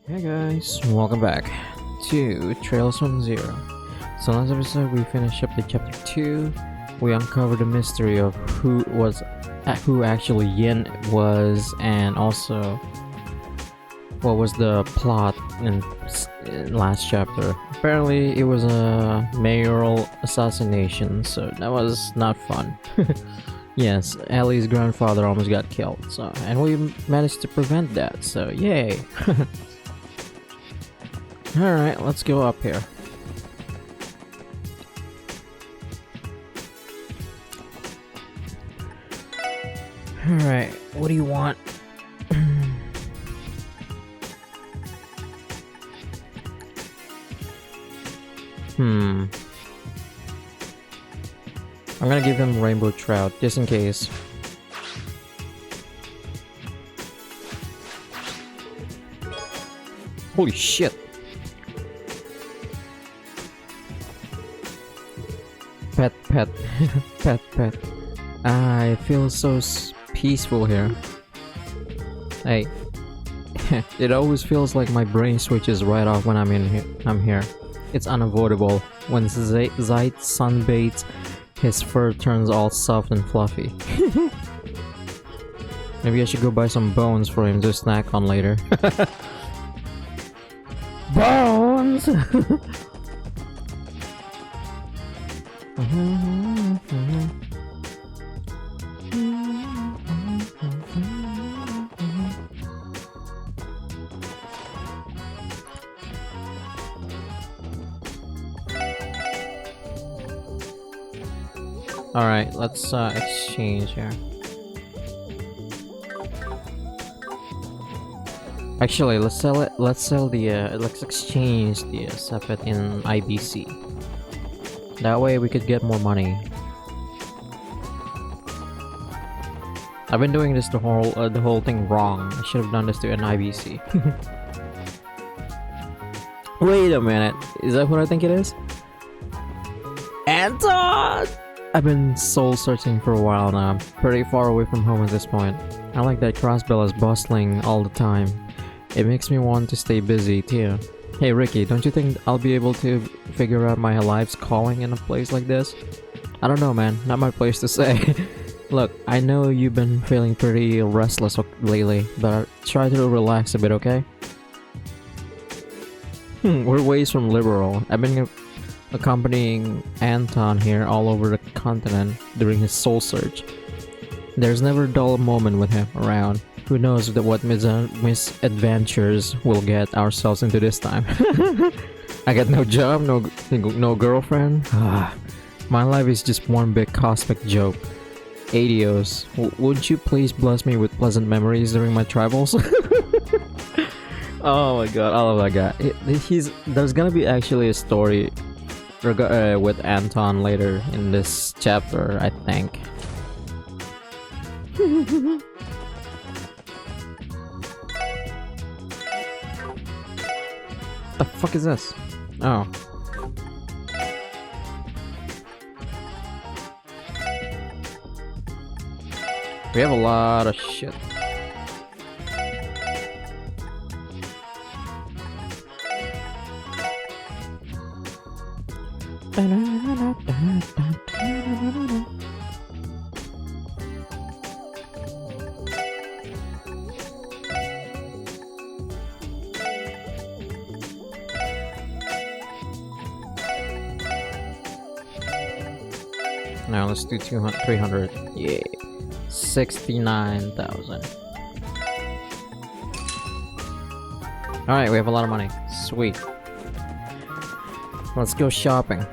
Hey guys, welcome back to Trails from Zero. So last episode we finished up the chapter 2. We uncovered the mystery of who actually Yin was, and also what was the plot in last chapter. Apparently it was a mayoral assassination, so that was not fun. Yes, Ellie's grandfather almost got killed, so and we managed to prevent that, so yay. Alright, let's go up here. Alright, what do you want? I'm gonna give him rainbow trout, just in case. Holy shit! Pet. Pet. Ah, it feels so peaceful here. Hey. It always feels like my brain switches right off when I'm here. It's unavoidable. When Zeit sunbathes, his fur turns all soft and fluffy. Maybe I should go buy some bones for him to snack on later. Bones! Alright, let's exchange here. Actually, let's exchange the Sepet in IBC. That way we could get more money. I've been doing this the whole thing wrong. I should have done this to an IBC. Wait a minute, is that what I think it is? Anton! I've been soul searching for a while now. I'm pretty far away from home at this point. I like that Crossbell is bustling all the time. It makes me want to stay busy too. Hey Ricky, don't you think I'll be able to figure out my life's calling in a place like this? I don't know, man. Not my place to say. Look, I know you've been feeling pretty restless lately, but try to relax a bit, okay? We're ways from liberal. I've been accompanying Anton here all over the continent during his soul search. There's never a dull moment with him around. Who knows what misadventures we'll get ourselves into this time. I got no job, no girlfriend. My life is just one big cosmic joke. Adios. Would you please bless me with pleasant memories during my travels? Oh my god, I love that guy. There's gonna be actually a story with Anton later in this chapter, I think. The fuck is this? Oh. We have a lot of shit. Now let's do 300. Yeah. 69,000. Alright, we have a lot of money. Sweet. Let's go shopping.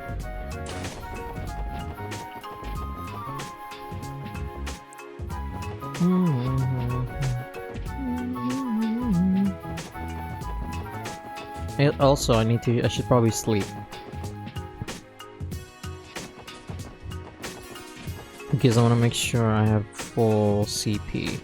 Also, I should probably sleep. Because I want to make sure I have full CP.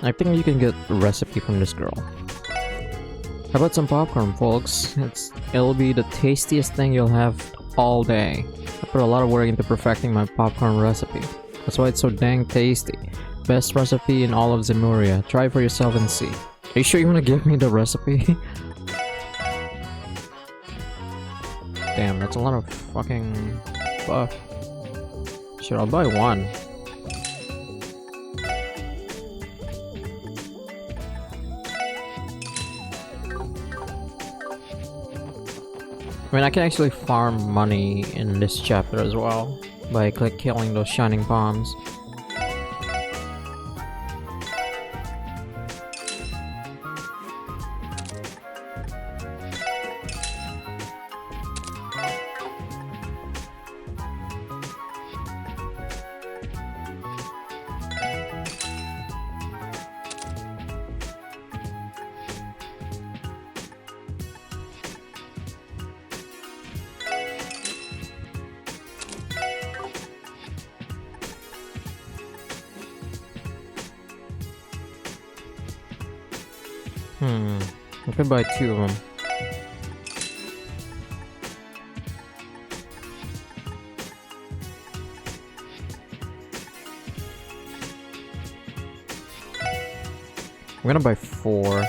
I think you can get a recipe from this girl. How about some popcorn, folks? It'll be the tastiest thing you'll have all day. I put a lot of work into perfecting my popcorn recipe. That's why it's so dang tasty. Best recipe in all of Zemuria. Try it for yourself and see. Are you sure you want to give me the recipe? Damn, that's a lot of fucking buff. Sure, I'll buy one. I mean, I can actually farm money in this chapter as well by killing those shining bombs. I could buy two of them. I'm gonna buy 4.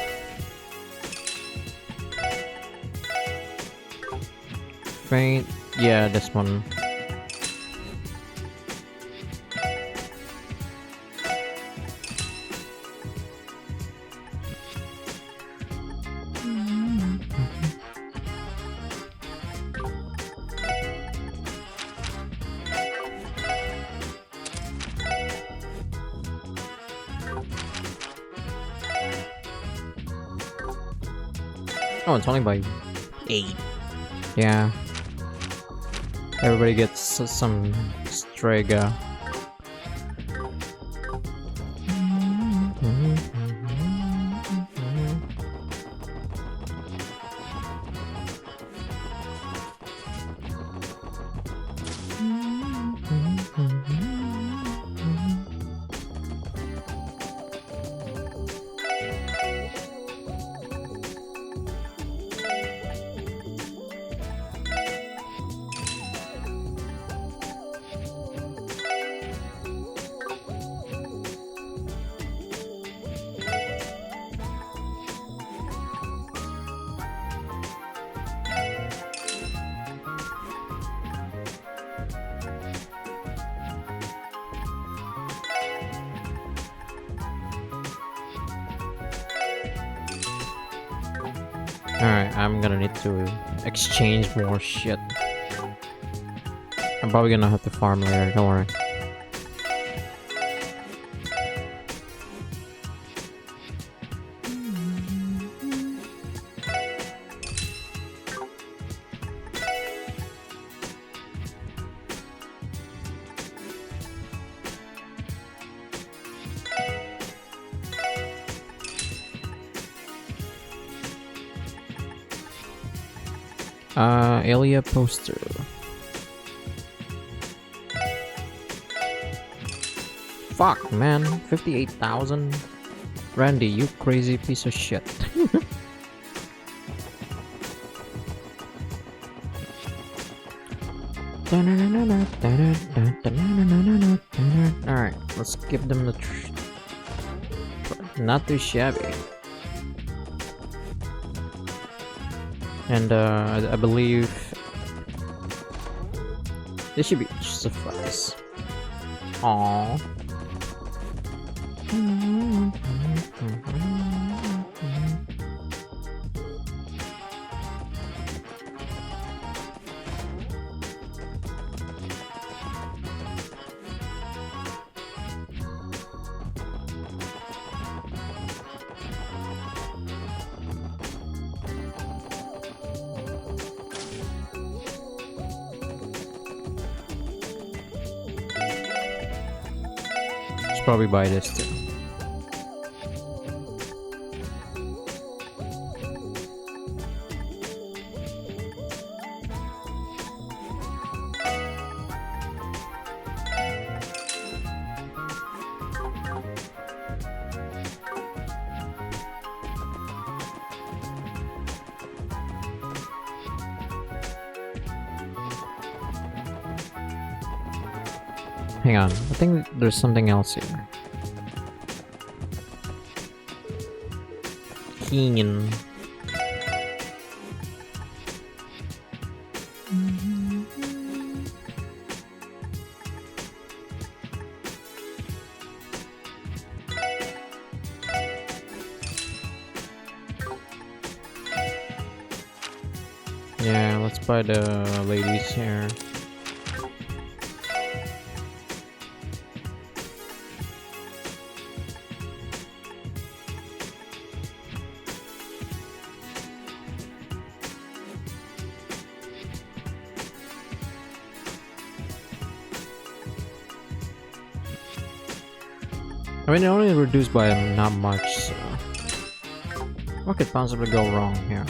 Faint, yeah, this one. Oh, it's only by 8. Yeah. Everybody gets some Strega. Alright, I'm gonna need to exchange more shit. I'm probably gonna have to farm later, don't worry. Alia poster. Fuck, man. 58,000? Randy, you crazy piece of shit. Alright, let's give them the not too shabby. And I believe this should be suffice. Aww. Probably buy this too. Hang on, I think there's something else here. Keen. Yeah, let's buy the ladies here. I mean, it only reduced by not much, so what could possibly go wrong here?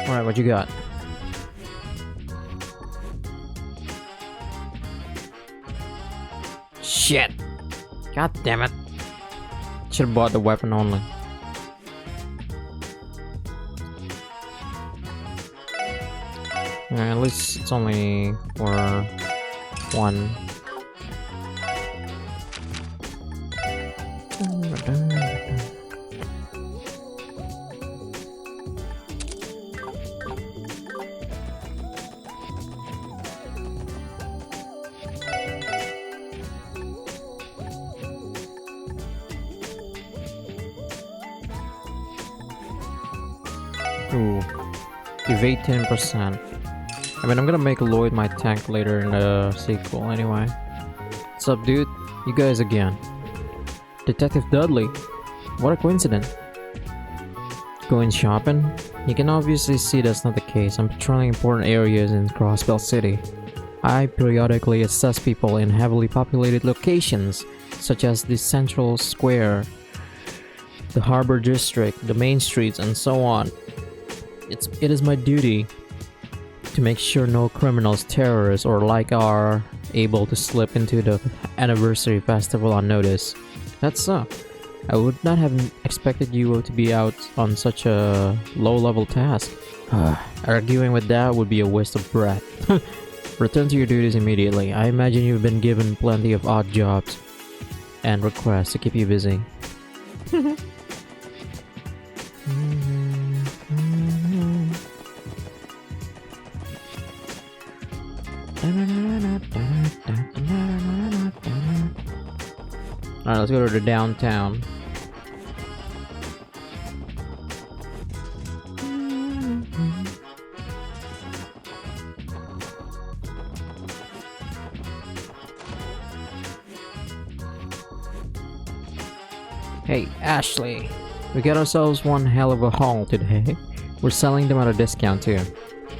Alright, what you got? Shit! God damn it! Should've bought the weapon only. At least it's only for one. Ooh, evade 10%. I mean, I'm gonna make Lloyd my tank later in the sequel anyway. What's up, dude? You guys again. Detective Dudley. What a coincidence. Going shopping? You can obviously see that's not the case. I'm patrolling important areas in Crossbell City. I periodically assess people in heavily populated locations, such as the Central Square, the Harbor District, the main streets, and so on. It is my duty to make sure no criminals, terrorists, or like are able to slip into the anniversary festival unnoticed. That's so. I would not have expected you to be out on such a low-level task. Arguing with that would be a waste of breath. Return to your duties immediately. I imagine you've been given plenty of odd jobs and requests to keep you busy. Alright, let's go to the downtown. Hey, Ashley. We got ourselves one hell of a haul today. We're selling them at a discount too.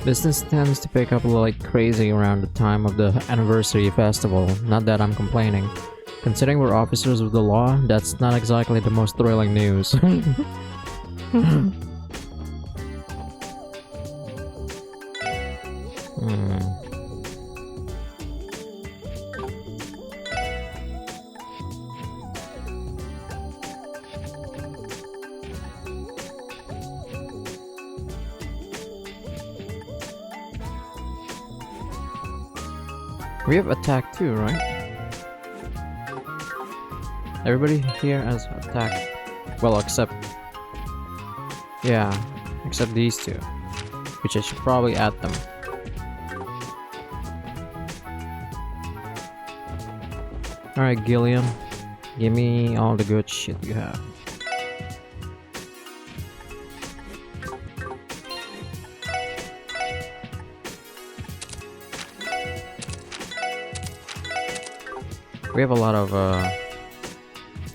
Business tends to pick up like crazy around the time of the anniversary festival. Not that I'm complaining. Considering we're officers of the law, that's not exactly the most thrilling news. We have attack too, right? Everybody here has attack. Well, except... yeah, except these two. Which I should probably add them. Alright, Gilliam. Give me all the good shit you have. We have a lot of,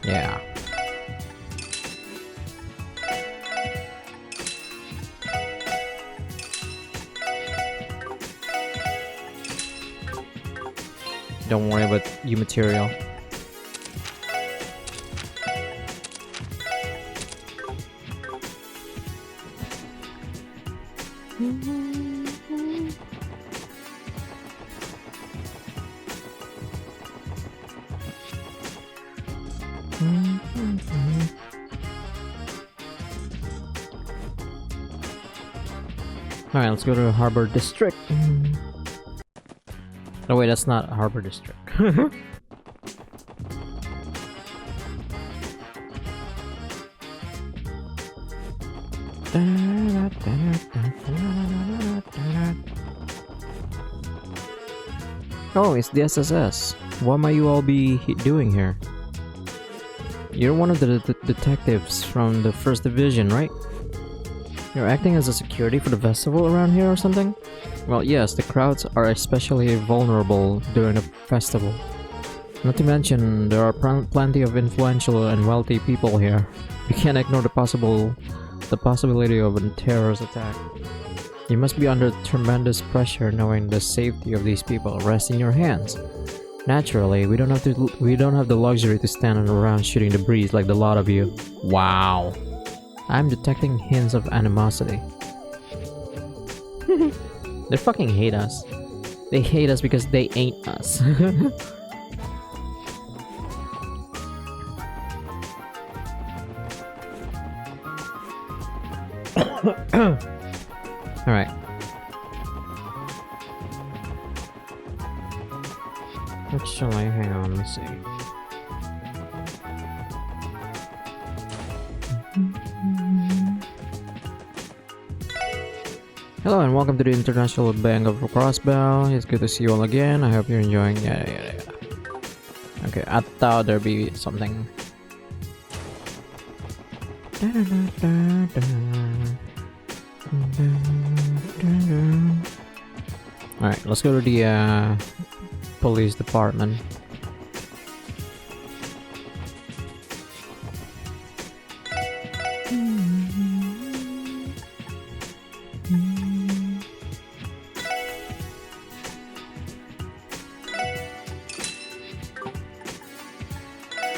yeah. Don't worry about you material. Alright, let's go to Harbor District. Oh wait, that's not Harbor District. Oh, it's the SSS. What might you all be doing here? You're one of the detectives from the 1st Division, right? You're acting as a security for the festival around here or something? Well, yes, the crowds are especially vulnerable during the festival. Not to mention, there are plenty of influential and wealthy people here. You can't ignore the possibility of a terrorist attack. You must be under tremendous pressure knowing the safety of these people rests in your hands. Naturally, we don't have the luxury to stand around shooting the breeze like the lot of you. Wow. I'm detecting hints of animosity. They fucking hate us. They hate us because they ain't us. Alright. Actually, hang on, let's see. Hello and welcome to the International Bank of Crossbell. It's good to see you all again. I hope you're enjoying. Yeah. Okay, I thought there'd be something. Alright, let's go to the police department.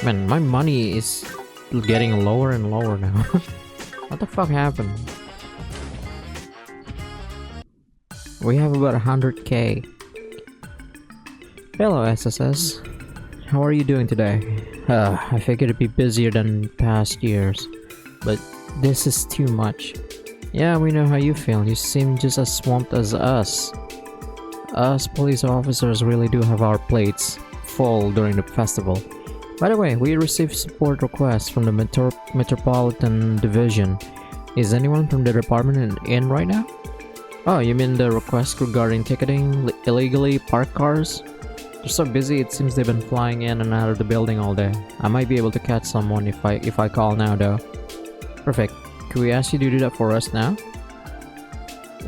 Man, my money is getting lower and lower now. What the fuck happened? We have about 100k. Hello SSS. How are you doing today? I figured it'd be busier than past years, but this is too much. Yeah, we know how you feel. You seem just as swamped as us. Us police officers really do have our plates full during the festival. By the way, we received support requests from the Metropolitan Division. Is anyone from the department in right now? Oh, you mean the request regarding ticketing illegally parked cars? They're so busy, it seems they've been flying in and out of the building all day. I might be able to catch someone if I call now though. Perfect. Could we ask you to do that for us now?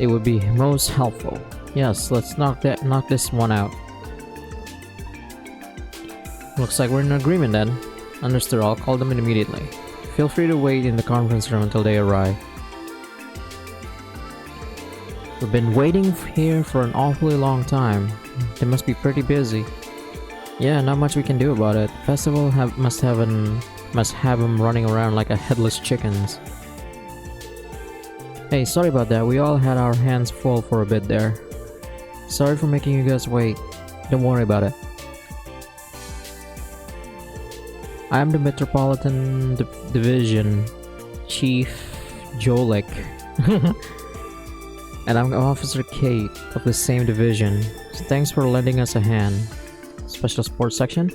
It would be most helpful. Yes, let's knock this one out. Looks like we're in agreement then. Understood, I'll call them in immediately. Feel free to wait in the conference room until they arrive. We've been waiting here for an awfully long time. They must be pretty busy. Yeah, not much we can do about it. Festival must have them running around like a headless chickens. Hey, sorry about that. We all had our hands full for a bit there. Sorry for making you guys wait. Don't worry about it. I'm the Metropolitan Division Chief Jolek. And I'm Officer Kate of the same division. So thanks for lending us a hand. Special Sports Section?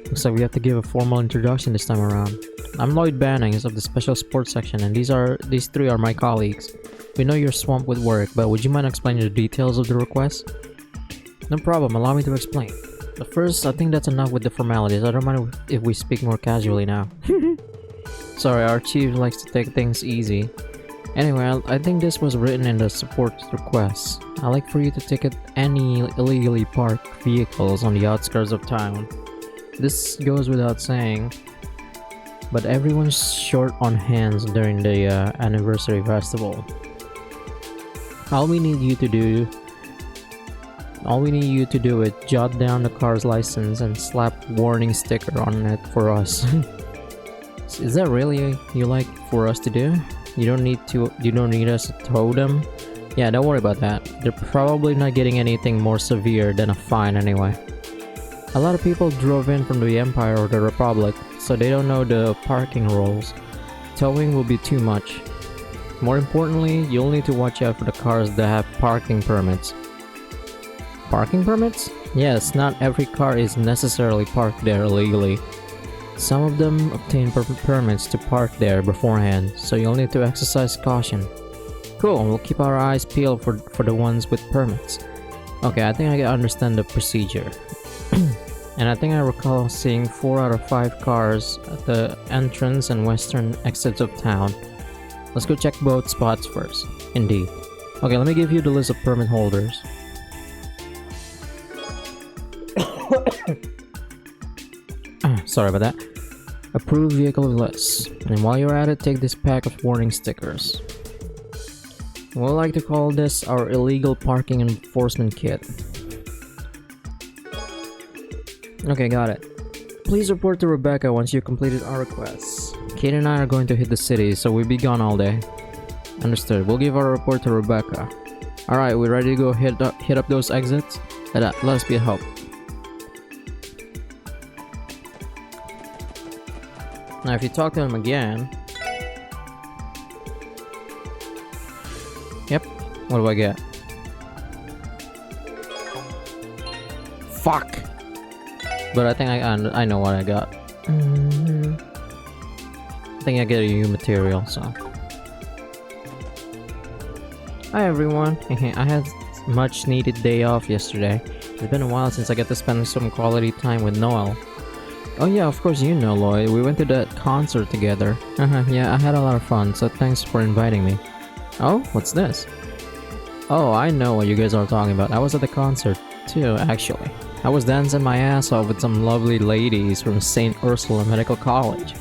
Looks like we have to give a formal introduction this time around. I'm Lloyd Bannings of the Special Sports Section, and these three are my colleagues. We know you're swamped with work, but would you mind explaining the details of the request? No problem, allow me to explain. But first, I think that's enough with the formalities. I don't mind if we speak more casually now. Sorry, our chief likes to take things easy. Anyway, I think this was written in the support request. I'd like for you to ticket any illegally parked vehicles on the outskirts of town. This goes without saying, but everyone's short on hands during the anniversary festival. All we need you to do is jot down the car's license and slap warning sticker on it for us. Is that really you like for us to do? You don't need us to tow them? Yeah, don't worry about that. They're probably not getting anything more severe than a fine anyway. A lot of people drove in from the Empire or the Republic, so they don't know the parking rules. Towing will be too much. More importantly, you'll need to watch out for the cars that have parking permits. Parking permits? Yes, not every car is necessarily parked there illegally. Some of them obtain permits to park there beforehand, so you'll need to exercise caution. Cool, we'll keep our eyes peeled for the ones with permits. Okay, I think I understand the procedure. And I think I recall seeing 4 out of 5 cars at the entrance and western exits of town. Let's go check both spots first. Indeed. Okay, let me give you the list of permit holders. Sorry about that. Approved vehicle list. And while you're at it, take this pack of warning stickers. We'll like to call this our illegal parking enforcement kit. Okay, got it. Please report to Rebecca once you completed our requests. Kate and I are going to hit the city, so we'll be gone all day. Understood. We'll give our report to Rebecca. Alright, we ready to go hit up those exits? Let us be a help. Now if you talk to him again... Yep. What do I get? Fuck! But I think I know what I got. I think I get a new material, so... Hi everyone! I had much needed day off yesterday. It's been a while since I got to spend some quality time with Noel. Oh yeah, of course you know Lloyd. We went to that concert together. Yeah, I had a lot of fun, so thanks for inviting me. Oh, what's this? Oh, I know what you guys are talking about. I was at the concert too, actually. I was dancing my ass off with some lovely ladies from St. Ursula Medical College.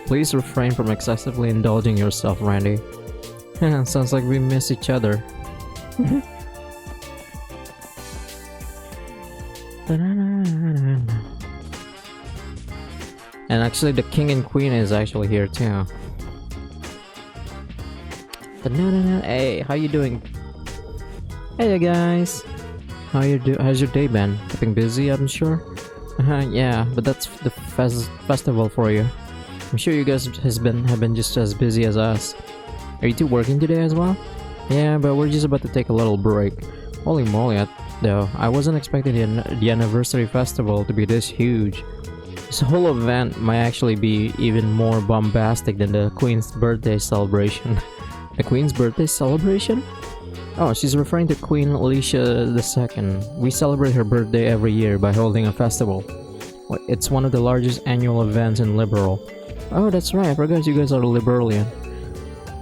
Please refrain from excessively indulging yourself, Randy. Sounds like we miss each other. And actually the king and queen is actually here too. Hey, how you doing? Hey guys. How's your day been? Keeping busy, I'm sure? Yeah, but that's the festival for you. I'm sure you guys have been just as busy as us. Are you two working today as well? Yeah, but we're just about to take a little break. Holy moly, though, I wasn't expecting the anniversary festival to be this huge. This whole event might actually be even more bombastic than the Queen's birthday celebration. The Queen's birthday celebration? Oh, she's referring to Queen Alicia II. We celebrate her birthday every year by holding a festival. It's one of the largest annual events in Liberal. Oh, that's right, I forgot you guys are Liberalian.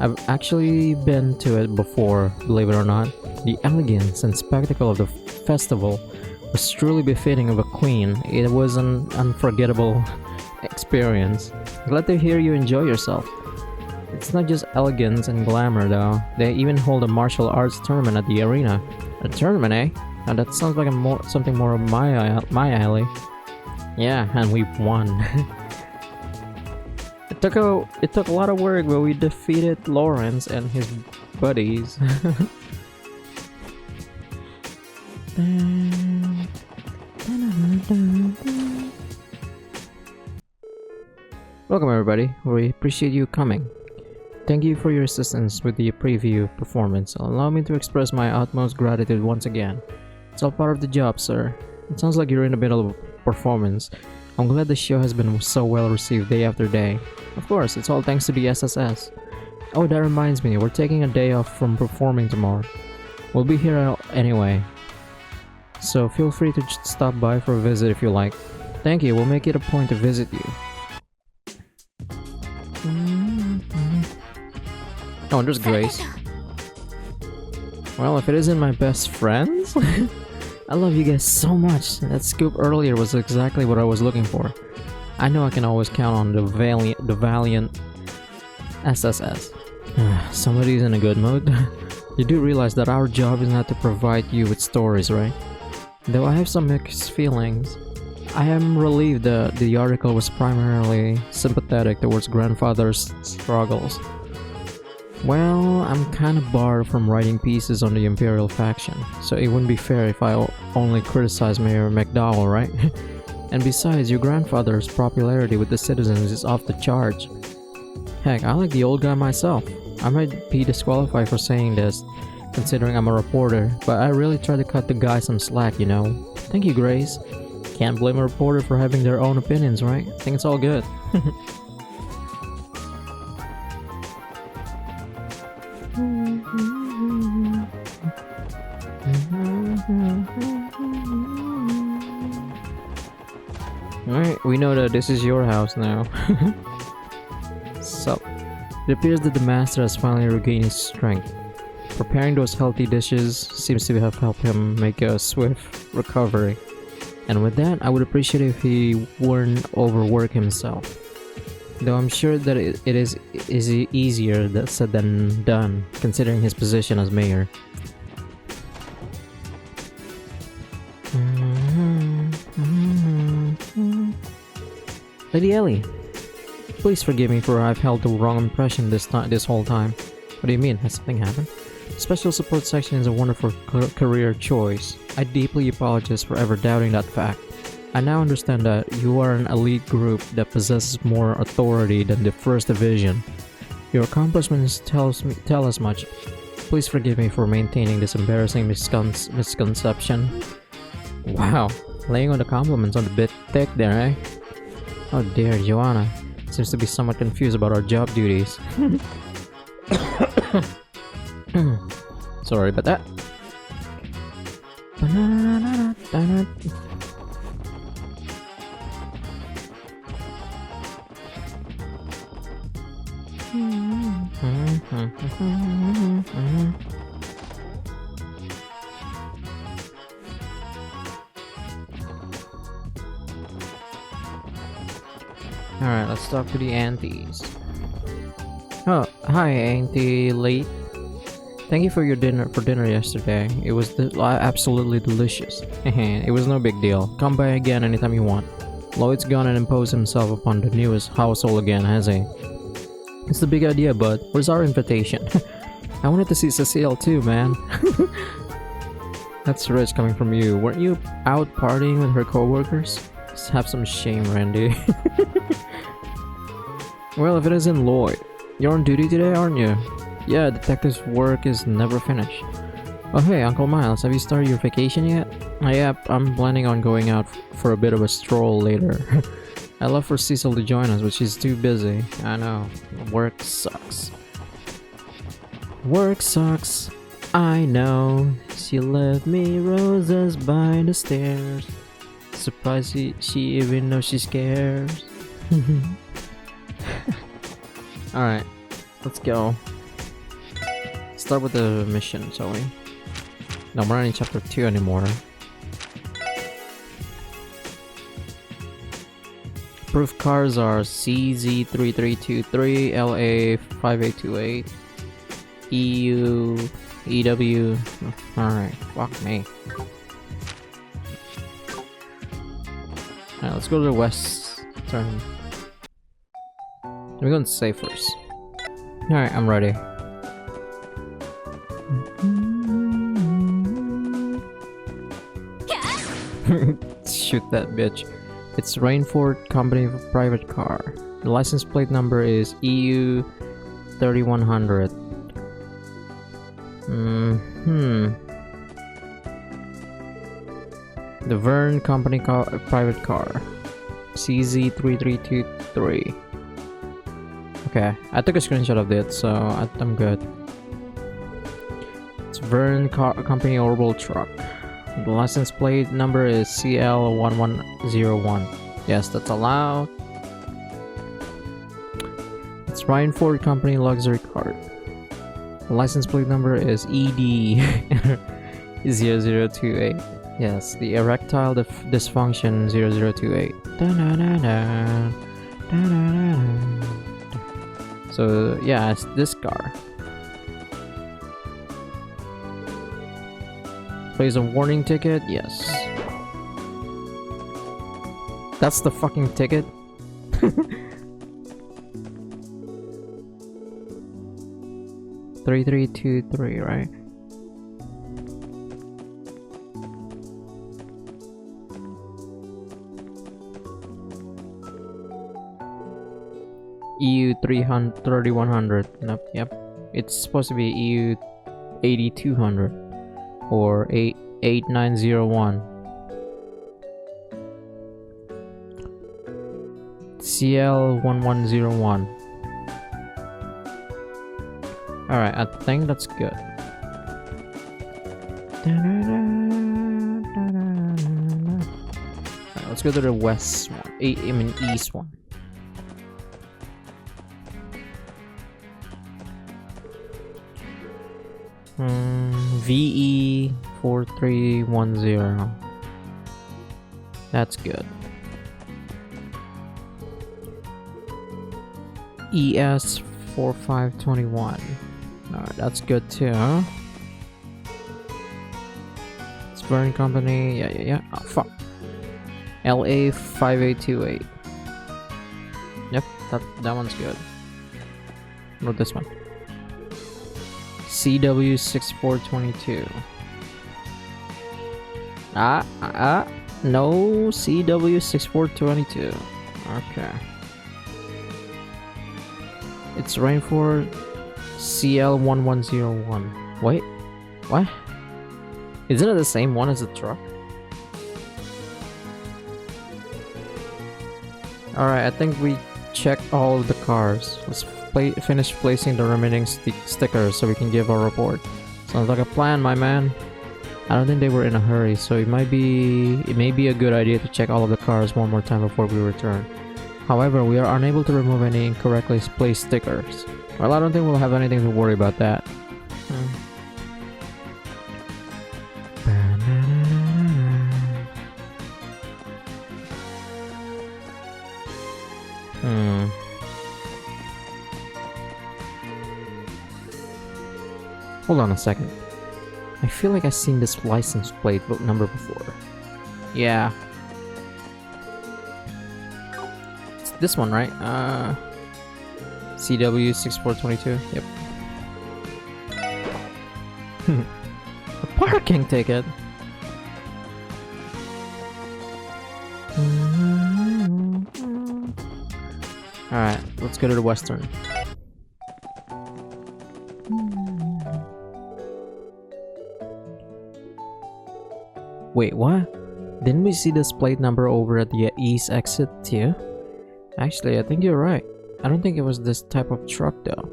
I've actually been to it before, believe it or not. The elegance and spectacle of the festival was truly befitting of a queen. It was an unforgettable experience. Glad to hear you enjoy yourself. It's not just elegance and glamour though. They even hold a martial arts tournament at the arena. A tournament, eh? Now that sounds like something more of my alley. Yeah, and we won. It took a lot of work, but we defeated Lawrence and his buddies. Welcome everybody. We appreciate you coming. Thank you for your assistance with the preview performance. Allow me to express my utmost gratitude once again. It's all part of the job, sir. It sounds like you're in the middle of a performance. I'm glad the show has been so well received day after day. Of course, it's all thanks to the SSS. Oh, that reminds me, we're taking a day off from performing tomorrow. We'll be here anyway, so feel free to stop by for a visit if you like. Thank you, we'll make it a point to visit you. Oh, and there's Grace. Well, if it isn't my best friends? I love you guys so much. That scoop earlier was exactly what I was looking for. I know I can always count on the valiant SSS. Somebody's in a good mood. You do realize that our job is not to provide you with stories, right? Though I have some mixed feelings. I am relieved that the article was primarily sympathetic towards grandfather's struggles. Well, I'm kinda barred from writing pieces on the Imperial faction, so it wouldn't be fair if I only criticize Mayor McDowell, right? And besides, your grandfather's popularity with the citizens is off the charts. Heck, I like the old guy myself. I might be disqualified for saying this, considering I'm a reporter, but I really try to cut the guy some slack, you know. Thank you, Grace. Can't blame a reporter for having their own opinions, right? I think it's all good. Alright, we know that this is your house now. So, it appears that the master has finally regained his strength. Preparing those healthy dishes seems to have helped him make a swift recovery. And with that, I would appreciate if he wouldn't overwork himself. Though I'm sure that it is easier said than done, considering his position as mayor. Lady Ellie, please forgive me for I've held the wrong impression this whole time. What do you mean? Has something happened? Special support section is a wonderful career choice. I deeply apologize for ever doubting that fact. I now understand that you are an elite group that possesses more authority than the 1st Division. Your accomplishments tell as much. Please forgive me for maintaining this embarrassing misconception. Wow, laying on the compliments on the bit thick there, eh? Oh dear, Joanna seems to be somewhat confused about our job duties. Sorry about that. Alright, let's talk to the aunties. Oh, hi Auntie Late. Thank you for your dinner yesterday. It was absolutely delicious. It was no big deal. Come by again anytime you want. Lloyd's gone and imposed himself upon the newest household again, has he? It's the big idea, bud. Where's our invitation? I wanted to see Cecile too, man. That's rich coming from you. Weren't you out partying with her coworkers? Just have some shame, Randy. Well, if it isn't Lloyd. You're on duty today, aren't you? Yeah, detective's work is never finished. Oh hey, Uncle Miles, have you started your vacation yet? Yep, I'm planning on going out for a bit of a stroll later. I'd love for Cecil to join us, but she's too busy. I know. Work sucks. Work sucks. I know. She left me roses by the stairs. Surprised she even knows she cares. Alright, let's go. Start with the mission, shall we? No, we're not in chapter 2 anymore. Proof cars are CZ3323, LA5828, EU, EW. Alright, fuck me. Alright, let's go to the west turn. We're going to save first. Alright, I'm ready. Shoot that bitch. It's Rainford Company private car. The license plate number is EU 3100. The Vern Company private car. CZ3323. Okay, I took a screenshot of it, so I'm good. It's Vern Company Orbital truck. The license plate number is CL1101. Yes, that's allowed. It's Rainford Company luxury cart. The license plate number is ED0028. Yes, the erectile dysfunction 0028. So yeah, it's this car. Plays a warning ticket, yes. That's the fucking ticket. 3323, right? EU 3100. Yep. It's supposed to be EU 8200 or 8901. CL 1101. Alright, I think that's good. Alright, let's go to the west one. I mean east one. VE 4310. That's good. ES 4521. Alright, that's good too, huh? Burn Company, yeah. Oh, fuck. LA 5828. Yep, that one's good. Not this one. CW 6422. No, CW 6422. Okay. It's Rainford CL 1101. Wait, what? Isn't it the same one as the truck? Alright, I think we checked all of the cars. Let's finish placing the remaining stickers so we can give our report. Sounds like a plan, my man. I don't think they were in a hurry, so it may be a good idea to check all of the cars one more time before we return. However, we are unable to remove any incorrectly placed stickers. Well, I don't think we'll have anything to worry about that. Hold on a second. I feel like I've seen this license plate number before. Yeah. It's this one, right? CW 6422. Yep. A parking ticket. Alright, let's go to the western. Wait, what? Didn't we see this plate number over at the east exit too? Actually, I think you're right. I don't think it was this type of truck though.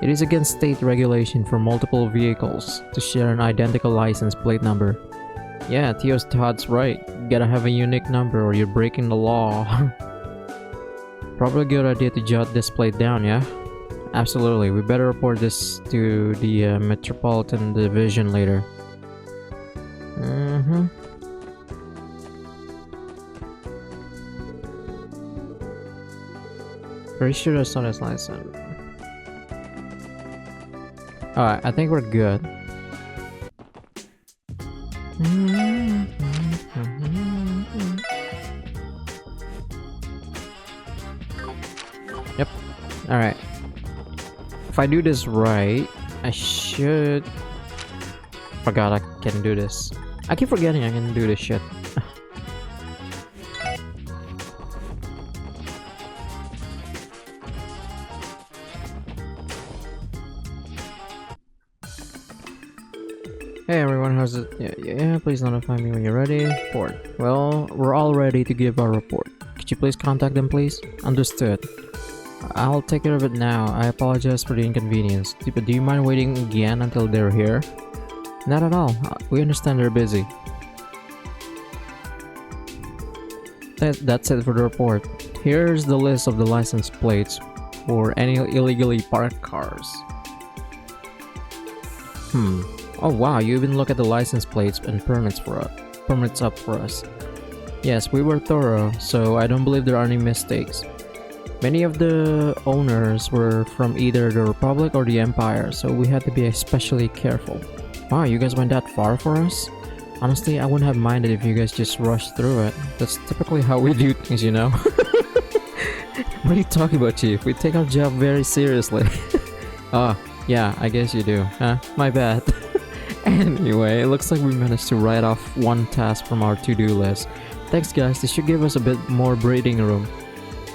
It is against state regulation for multiple vehicles to share an identical license plate number. Yeah, Theo's Todd's right. You gotta have a unique number or you're breaking the law. Probably a good idea to jot this plate down, yeah? Absolutely, we better report this to the Metropolitan Division later. Pretty sure that's not his license. Alright, I think we're good. Yep. Alright. If I do this right, I should... Forgot I can do this. I keep forgetting I can do this shit. Hey everyone, how's it? Yeah, please notify me when you're ready. Report. Well, we're all ready to give our report. Could you please contact them, please? Understood. I'll take care of it now. I apologize for the inconvenience. But do you mind waiting again until they're here? Not at all. We understand they're busy. That's it for the report. Here's the list of the license plates for any illegally parked cars. Oh wow, you even look at the license plates and permits up for us. Yes, we were thorough, so I don't believe there are any mistakes. Many of the owners were from either the Republic or the Empire, so we had to be especially careful. Wow, you guys went that far for us? Honestly, I wouldn't have minded if you guys just rushed through it. That's typically how we do things, you know? What are you talking about, Chief? We take our job very seriously. Yeah, I guess you do. My bad. Anyway, it looks like we managed to write off one task from our to-do list. Thanks guys, this should give us a bit more breathing room.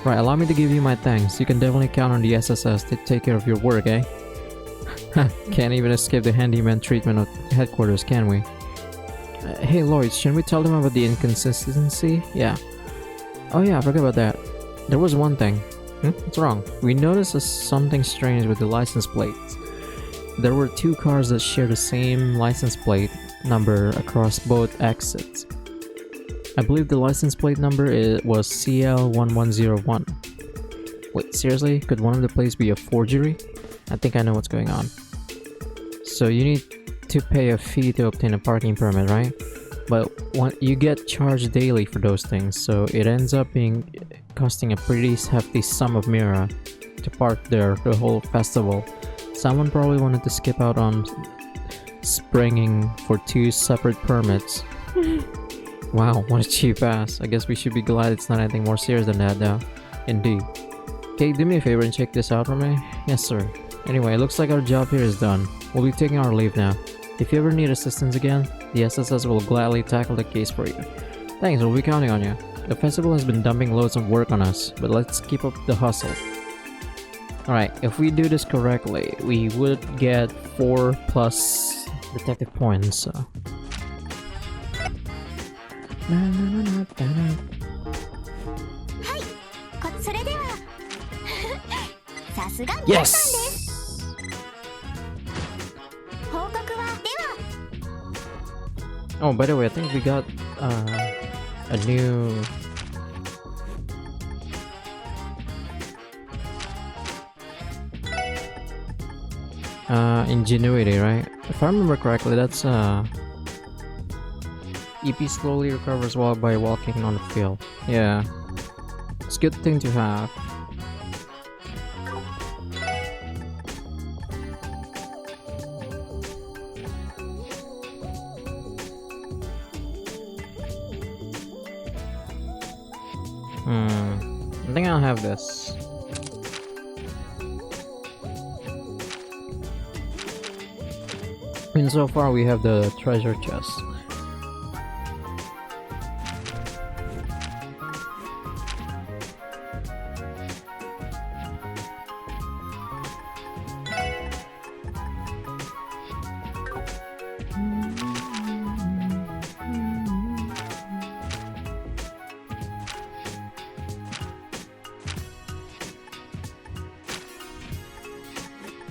Right, allow me to give you my thanks. You can definitely count on the SSS to take care of your work, eh? Can't even escape the handyman treatment of headquarters, can we? Hey Lloyd, shouldn't we tell them about the inconsistency? Yeah. Oh yeah, I forgot about that. There was one thing. What's wrong? We noticed something strange with the license plates. There were two cars that share the same license plate number across both exits. I believe the license plate number was CL1101. Wait, seriously? Could one of the plates be a forgery? I think I know what's going on. So you need to pay a fee to obtain a parking permit, right? But you get charged daily for those things, so it ends up costing a pretty hefty sum of mira to park there the whole festival. Someone probably wanted to skip out on springing for two separate permits. Wow, what a cheap ass. I guess we should be glad it's not anything more serious than that though. Indeed. Okay, do me a favor and check this out for me. Yes sir. Anyway, it looks like our job here is done. We'll be taking our leave now. If you ever need assistance again, the SSS will gladly tackle the case for you. Thanks, we'll be counting on you. The festival has been dumping loads of work on us, but let's keep up the hustle. Alright, if we do this correctly, we would get 4 plus detective points, so... Yes! Oh, by the way, I think we got a new ingenuity, right? If I remember correctly, that's EP slowly recovers while by walking on the field. Yeah, it's a good thing to have. I think I'll have this. And so far we have the treasure chest.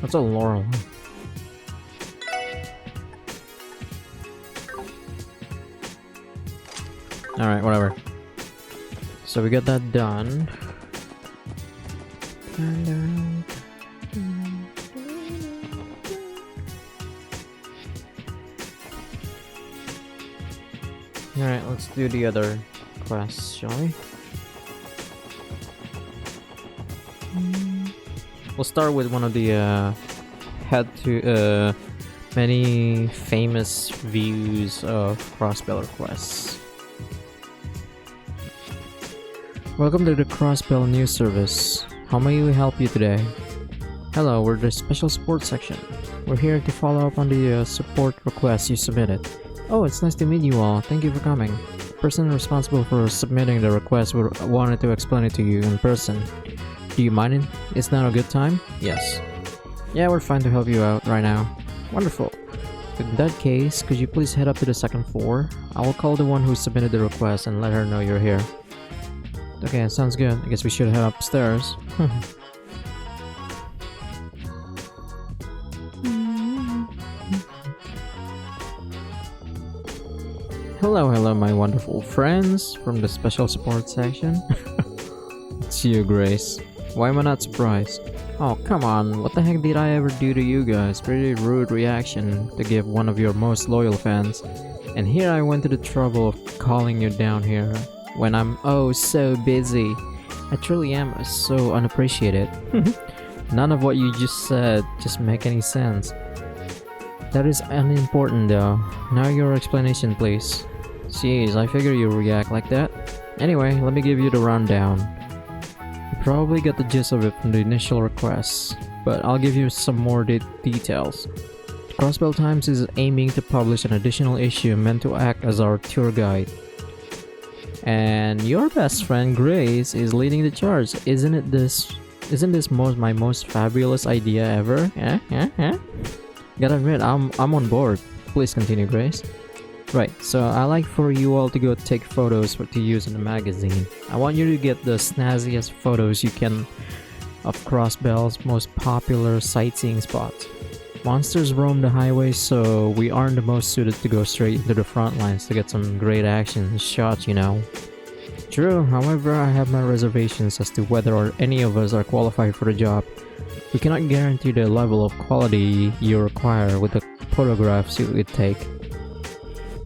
What's a laurel? Alright, whatever. So we got that done. Alright, let's do the other quests, shall we? We'll start with one of the many famous views of Crossbell requests. Welcome to the Crossbell news service. How may we help you today? Hello, we're the special support section. We're here to follow up on the support request you submitted. Oh, it's nice to meet you all. Thank you for coming. The person responsible for submitting the request wanted to explain it to you in person. Do you mind it? Is now a good time? Yes. Yeah, we're fine to help you out right now. Wonderful. In that case, could you please head up to the second floor? I will call the one who submitted the request and let her know you're here. Okay, sounds good. I guess we should head upstairs. Hello, my wonderful friends from the special support section. It's you, Grace. Why am I not surprised? Oh, come on, what the heck did I ever do to you guys? Pretty rude reaction to give one of your most loyal fans. And here I went to the trouble of calling you down here when I'm oh so busy. I truly am so unappreciated. None of what you just said just make any sense. That is unimportant though. Now your explanation please. Jeez, I figure you react like that. Anyway, let me give you the rundown. You probably got the gist of it from the initial requests, but I'll give you some more details. Crossbell Times is aiming to publish an additional issue meant to act as our tour guide. And your best friend Grace is leading the charge, isn't it this Isn't this my most fabulous idea ever? Gotta admit, I'm on board. Please continue, Grace. Right, so I like for you all to go take photos to use in the magazine. I want you to get the snazziest photos you can of Crossbell's most popular sightseeing spots. Monsters roam the highways, so we aren't the most suited to go straight into the front lines to get some great action shots, you know. True, however, I have my reservations as to whether or any of us are qualified for the job. We cannot guarantee the level of quality you require with the photographs you would take.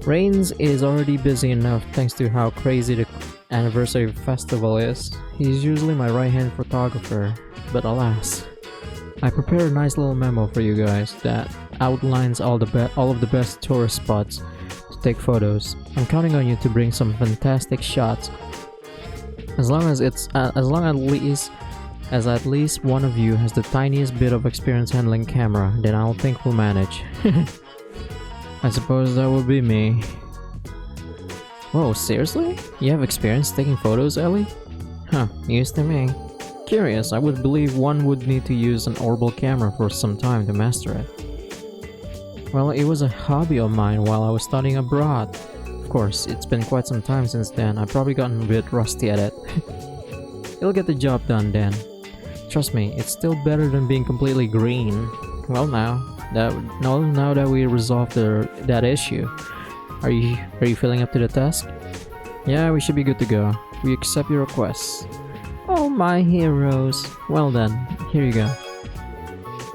Rains is already busy enough thanks to how crazy the anniversary festival is. He's usually my right-hand photographer, but alas. I prepared a nice little memo for you guys that outlines all of the best tourist spots to take photos. I'm counting on you to bring some fantastic shots. As long as at least one of you has the tiniest bit of experience handling camera, then I'll think we'll manage. I suppose that would be me. Whoa, seriously? You have experience taking photos, Ellie? Huh, news to me. Curious, I would believe one would need to use an orbal camera for some time to master it. Well, it was a hobby of mine while I was studying abroad. Of course, it's been quite some time since then. I've probably gotten a bit rusty at it. It'll get the job done then. Trust me, it's still better than being completely green. Well, now that we resolved that issue, are you feeling up to the task? Yeah, we should be good to go. We accept your requests. Oh, my heroes. Well then, here you go.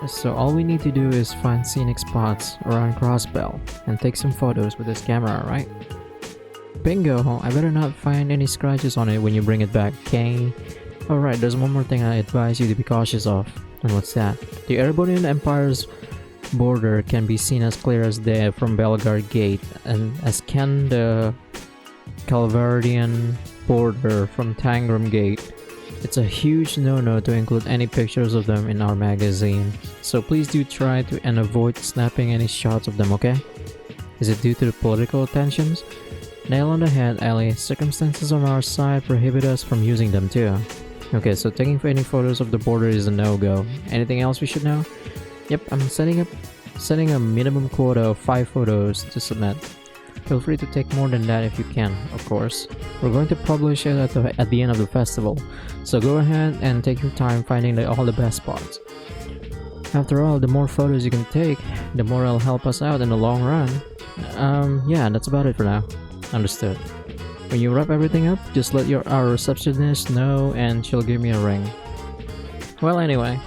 So all we need to do is find scenic spots around Crossbell and take some photos with this camera, right? Bingo! I better not find any scratches on it when you bring it back, okay? Alright, there's one more thing I advise you to be cautious of. And what's that? The Erebonian Empire's border can be seen as clear as day from Belgard Gate, and as can the Calvardian border from Tangram Gate. It's a huge no-no to include any pictures of them in our magazine, so please do try to and avoid snapping any shots of them, okay? Is it due to the political tensions? Nail on the head, Ellie. Circumstances on our side prohibit us from using them too. Okay, so taking any photos of the border is a no-go. Anything else we should know? Yep, I'm setting a minimum quota of 5 photos to submit. Feel free to take more than that if you can, of course. We're going to publish it at the end of the festival, so go ahead and take your time finding all the best spots. After all, the more photos you can take, the more it'll help us out in the long run. Yeah, that's about it for now. Understood. When you wrap everything up, just let our receptionist know and she'll give me a ring. Well, anyway,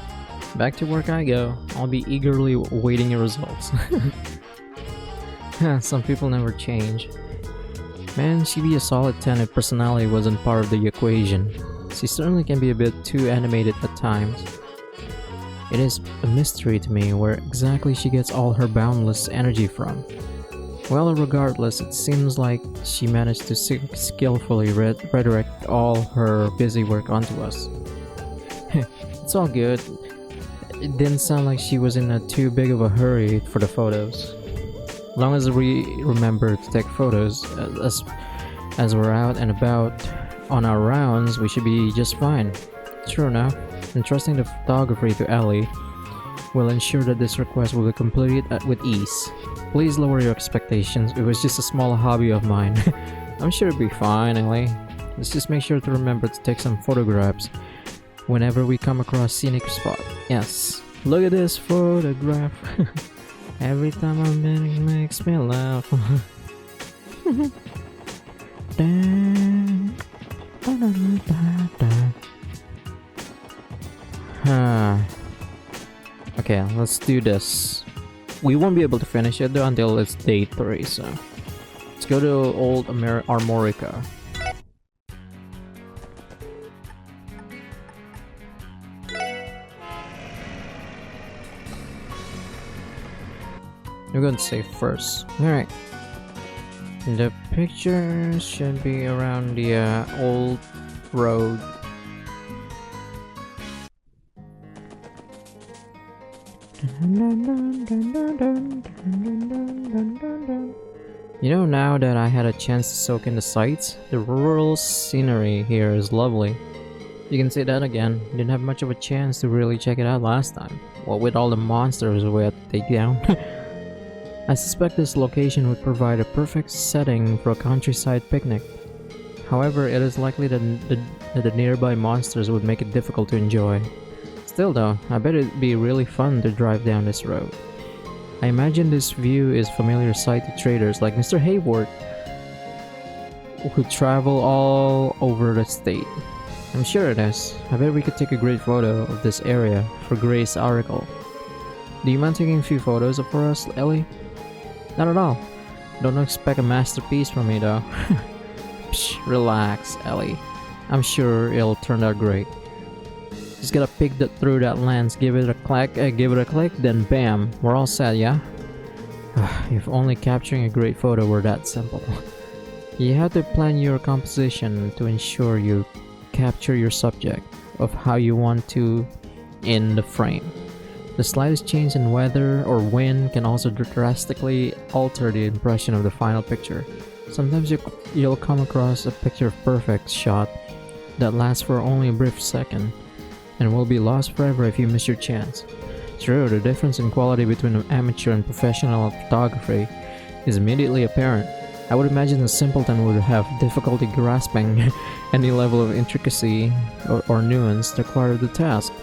back to work I go. I'll be eagerly awaiting your results. Some people never change. Man, she'd be a solid 10 if personality wasn't part of the equation. She certainly can be a bit too animated at times. It is a mystery to me where exactly she gets all her boundless energy from. Well, regardless, it seems like she managed to skillfully redirect all her busy work onto us. It's all good. It didn't sound like she was in too big of a hurry for the photos. As long as we remember to take photos as we're out and about on our rounds, we should be just fine. True enough, entrusting the photography to Ellie will ensure that this request will be completed with ease. Please lower your expectations. It was just a small hobby of mine. I'm sure it'll be fine, Ellie. Let's just make sure to remember to take some photographs whenever we come across scenic spot. Yes. Look at this photograph. Every time I'm in, it makes me laugh. Okay, let's do this. We won't be able to finish it though until it's day 3, so let's go to Old Armorica. We're going to save first. Alright. The picture should be around the old road. You know, now that I had a chance to soak in the sights, the rural scenery here is lovely. You can say that again. Didn't have much of a chance to really check it out last time. What with all the monsters we had to take down. I suspect this location would provide a perfect setting for a countryside picnic. However, it is likely that the nearby monsters would make it difficult to enjoy. Still though, I bet it'd be really fun to drive down this road. I imagine this view is familiar sight to traders like Mr. Hayward, who travel all over the state. I'm sure it is. I bet we could take a great photo of this area for Gray's article. Do you mind taking a few photos for us, Ellie? Not at all. Don't expect a masterpiece from me though. Psh, relax, Ellie. I'm sure it'll turn out great. Just gotta pick that through that lens, give it a click, then bam, we're all set, yeah? If only capturing a great photo were that simple. You have to plan your composition to ensure you capture your subject of how you want to in the frame. The slightest change in weather or wind can also drastically alter the impression of the final picture. Sometimes you'll come across a picture perfect shot that lasts for only a brief second and will be lost forever if you miss your chance. True, the difference in quality between amateur and professional photography is immediately apparent. I would imagine a simpleton would have difficulty grasping any level of intricacy or nuance required of the task.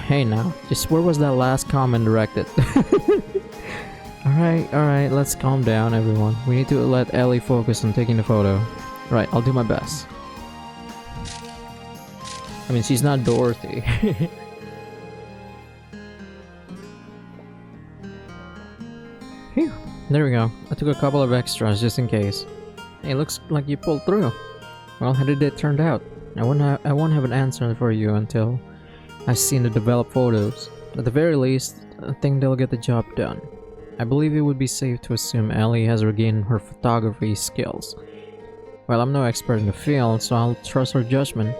Hey now, just where was that last comment directed? Alright, let's calm down everyone. We need to let Ellie focus on taking the photo. Right, I'll do my best. I mean, she's not Dorothy. Phew, there we go. I took a couple of extras just in case. Hey, looks like you pulled through. Well, how did it turn out? I won't have an answer for you until I've seen the developed photos. At the very least, I think they'll get the job done. I believe it would be safe to assume Ellie has regained her photography skills. Well, I'm no expert in the field, so I'll trust her judgment.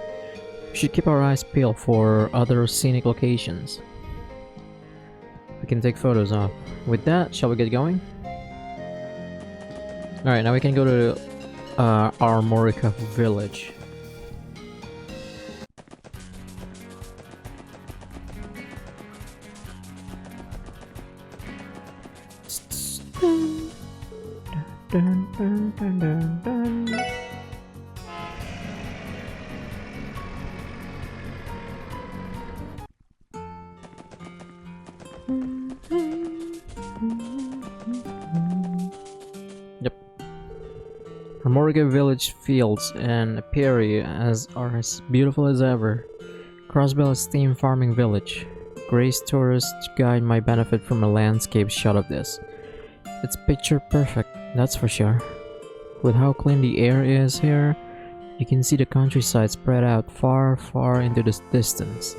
We should keep our eyes peeled for other scenic locations we can take photos of. With that, shall we get going? Alright, now we can go to Armorica Village. Dun, dun, dun, dun, dun. Yep. Armorica Village fields and apiary are as beautiful as ever. Crossbell is themed farming village. Gray's tourist guide might benefit from a landscape shot of this. It's picture perfect, that's for sure. With how clean the air is here, you can see the countryside spread out far, far into the distance.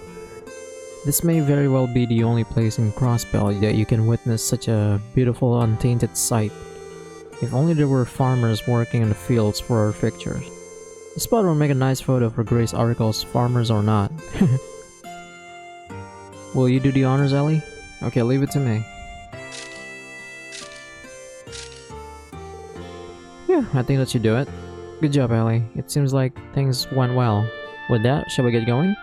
This may very well be the only place in Crossbell that you can witness such a beautiful, untainted sight. If only there were farmers working in the fields for our pictures. This spot will make a nice photo for Grace articles, farmers or not. Will you do the honors, Ellie? Okay, leave it to me. Yeah, I think that should do it. Good job, Ellie. It seems like things went well. With that, shall we get going?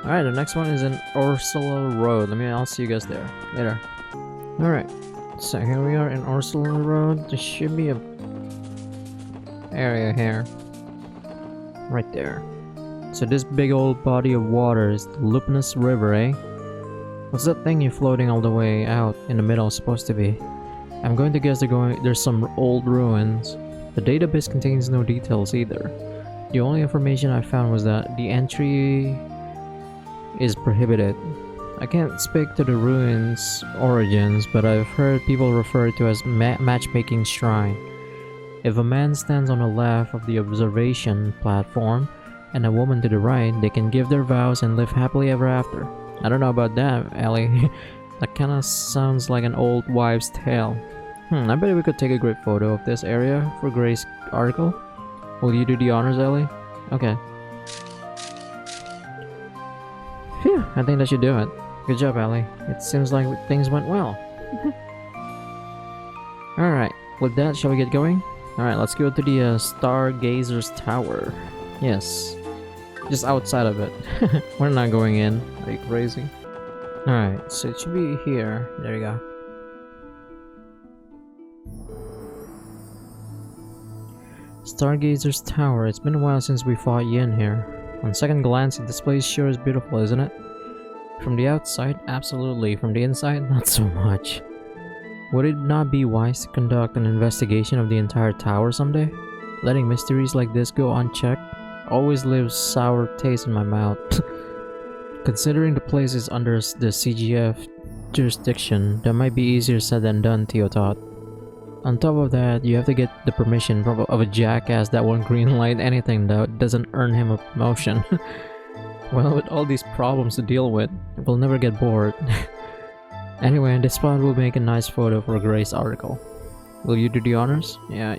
Alright, the next one is in Ursula Road. I'll see you guys there. Later. Alright, so here we are in Ursula Road. There should be a area here. Right there. So this big old body of water is the Lupinus River, eh? What's that thing you're floating all the way out in the middle supposed to be? I'm going to guess there's some old ruins. The database contains no details either. The only information I found was that the entry is prohibited. I can't speak to the ruins' origins, but I've heard people refer to as matchmaking shrine. If a man stands on the left of the observation platform and a woman to the right, they can give their vows and live happily ever after. I don't know about that, Ellie. That kinda sounds like an old wives' tale. I bet we could take a great photo of this area for Grace's article. Will you do the honors, Ellie? Okay. Phew, I think that should do it. Good job, Ellie. It seems like things went well. Alright, with that, shall we get going? Alright, let's go to the Stargazer's Tower. Yes. Just outside of it. We're not going in. Are you crazy? Alright, so it should be here. There you go. Stargazer's Tower. It's been a while since we fought Yin here. On second glance, this place sure is beautiful, isn't it? From the outside, absolutely. From the inside, not so much. Would it not be wise to conduct an investigation of the entire tower someday? Letting mysteries like this go unchecked always leaves sour taste in my mouth. Considering the place is under the CGF jurisdiction, that might be easier said than done, Theo thought. On top of that, you have to get the permission of a jackass that won't greenlight anything that doesn't earn him a promotion. Well, with all these problems to deal with, we'll never get bored. Anyway, this spot will make a nice photo for Gray's article. Will you do the honors? Yeah.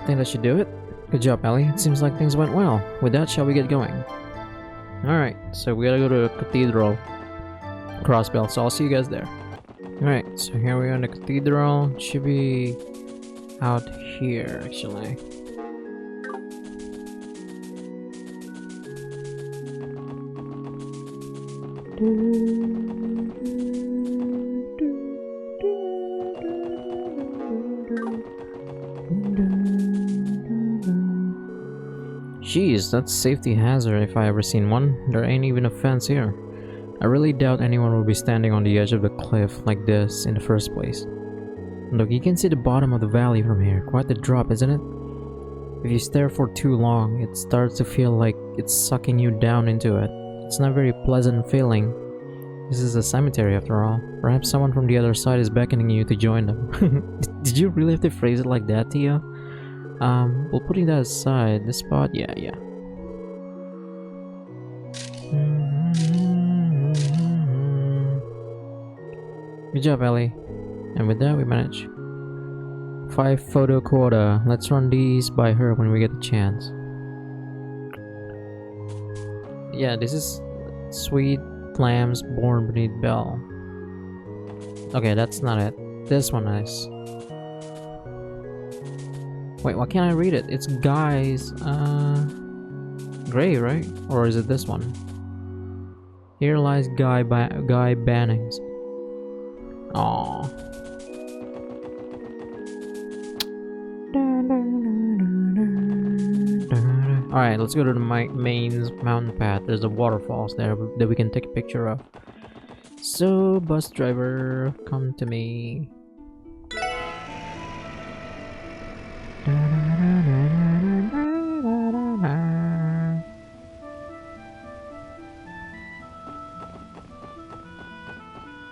Think that should do it? Good job, Ellie. It seems like things went well. With that, shall we get going? Alright, so we gotta go to the Cathedral. Crossbell, so I'll see you guys there. Alright, so here we are in the Cathedral. It should be out here, actually. Jeez, that's a safety hazard if I ever seen one. There ain't even a fence here. I really doubt anyone will be standing on the edge of the cliff like this in the first place. Look, you can see the bottom of the valley from here. Quite the drop, isn't it? If you stare for too long, it starts to feel like it's sucking you down into it. It's not a very pleasant feeling. This is a cemetery after all. Perhaps someone from the other side is beckoning you to join them. Did you really have to phrase it like that, Tia? Well, putting that aside, this spot, yeah. Good job, Ellie. And with that, we manage. 5 photo quota. Let's run these by her when we get the chance. Yeah, this is Sweet Lambs Born Beneath Bell. Okay, that's not it. This one is. Wait, why can't I read it? It's Guy's, Gray, right? Or is it this one? Here lies Guy Bannings. Aww. Alright, let's go to the main mountain path. There's a waterfalls there that we can take a picture of. So, bus driver, come to me.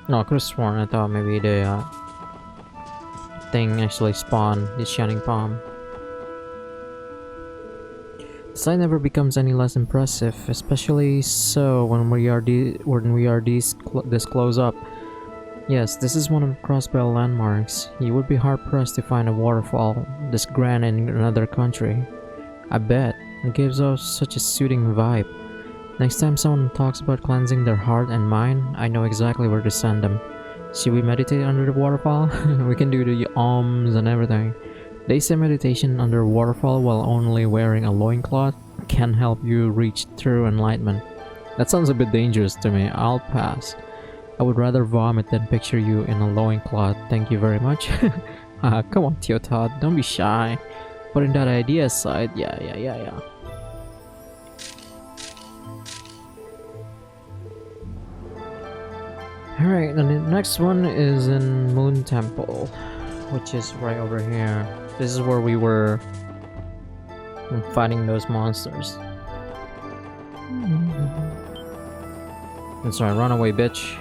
No, I could have sworn. I thought maybe the thing actually spawned the Shining Palm. The sight never becomes any less impressive, especially so when we are this close up. Yes, this is one of Crossbell landmarks. You would be hard-pressed to find a waterfall this grand in another country. I bet. It gives off such a soothing vibe. Next time someone talks about cleansing their heart and mind, I know exactly where to send them. Should we meditate under the waterfall? We can do the ohms and everything. They say meditation under a waterfall while only wearing a loincloth can help you reach true enlightenment. That sounds a bit dangerous to me. I'll pass. I would rather vomit than picture you in a loincloth. Thank you very much. Come on, Tio Todd, don't be shy. Putting that idea aside, yeah. Alright, and the next one is in Moon Temple, which is right over here. This is where we were fighting those monsters. That's right, run away, bitch.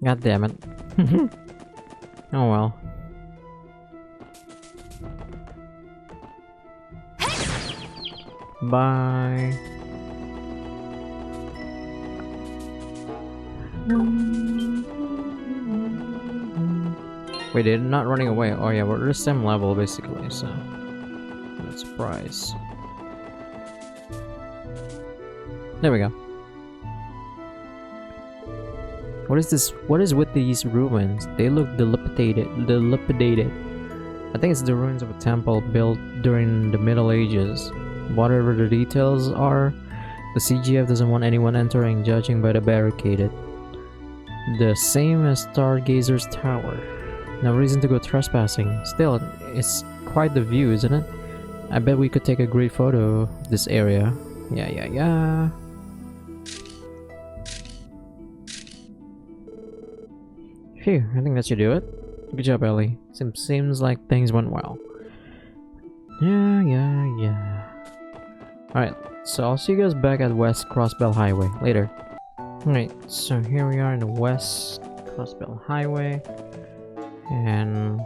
God damn it. Oh well. Bye. Wait, they're not running away. Oh yeah, we're the same level basically, so not a surprise. There we go. What is this? What is with these ruins? They look dilapidated. I think it's the ruins of a temple built during the Middle Ages. Whatever the details are, the CGF doesn't want anyone entering, judging by the barricaded. The same as Stargazer's Tower. No reason to go trespassing. Still, it's quite the view, isn't it? I bet we could take a great photo of this area. Yeah. Phew, I think that should do it. Good job, Ellie. Seems like things went well. Yeah. Alright, so I'll see you guys back at West Crossbell Highway later. Alright, so here we are in the West Crossbell Highway. And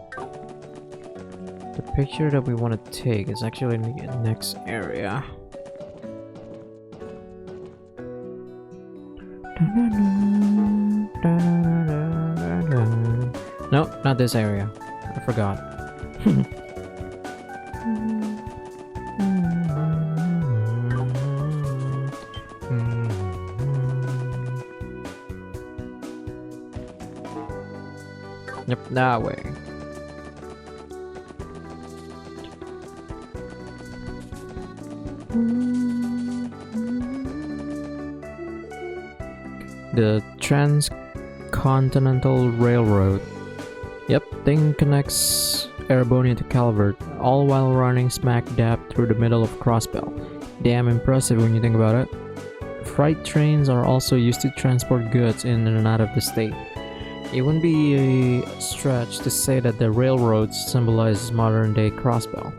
the picture that we want to take is actually in the next area. No, not this area. I forgot. Yep, that way. The Transcontinental Railroad. Yep, thing connects Erebonia to Calvert, all while running smack dab through the middle of Crossbell. Damn impressive when you think about it. Freight trains are also used to transport goods in and out of the state. It wouldn't be a stretch to say that the railroads symbolize modern-day Crossbell.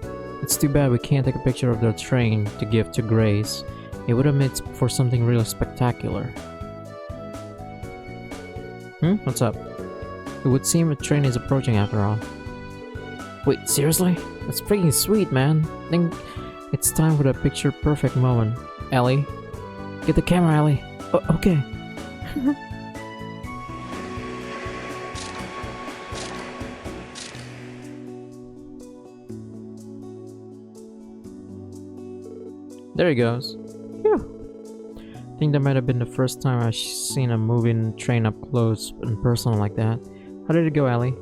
It's too bad we can't take a picture of the train to give to Grace. It would have made for something really spectacular. What's up? It would seem a train is approaching after all. Wait, seriously? That's freaking sweet, man. I think it's time for the picture-perfect moment. Ellie? Get the camera, Ellie. Okay. There he goes. Phew. I think that might have been the first time I've seen a moving train up close and personal like that. How did it go, Ellie?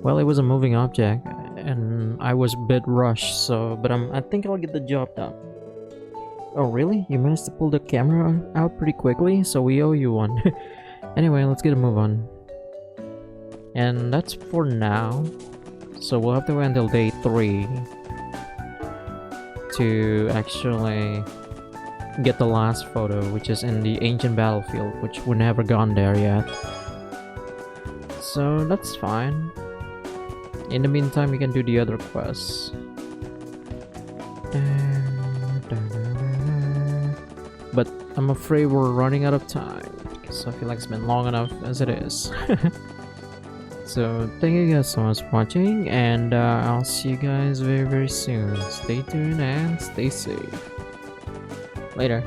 Well, it was a moving object, and I was a bit rushed, but I think I'll get the job done. Oh, really? You managed to pull the camera out pretty quickly, so we owe you one. Anyway, let's get a move on. And that's for now. So we'll have to wait until day 3 to actually get the last photo, which is in the ancient battlefield, which we've never gone there yet. So that's fine. In the meantime, we can do the other quests. But I'm afraid we're running out of time, because I feel like it's been long enough as it is. So thank you guys so much for watching, and I'll see you guys very, very soon. Stay tuned and stay safe. Later.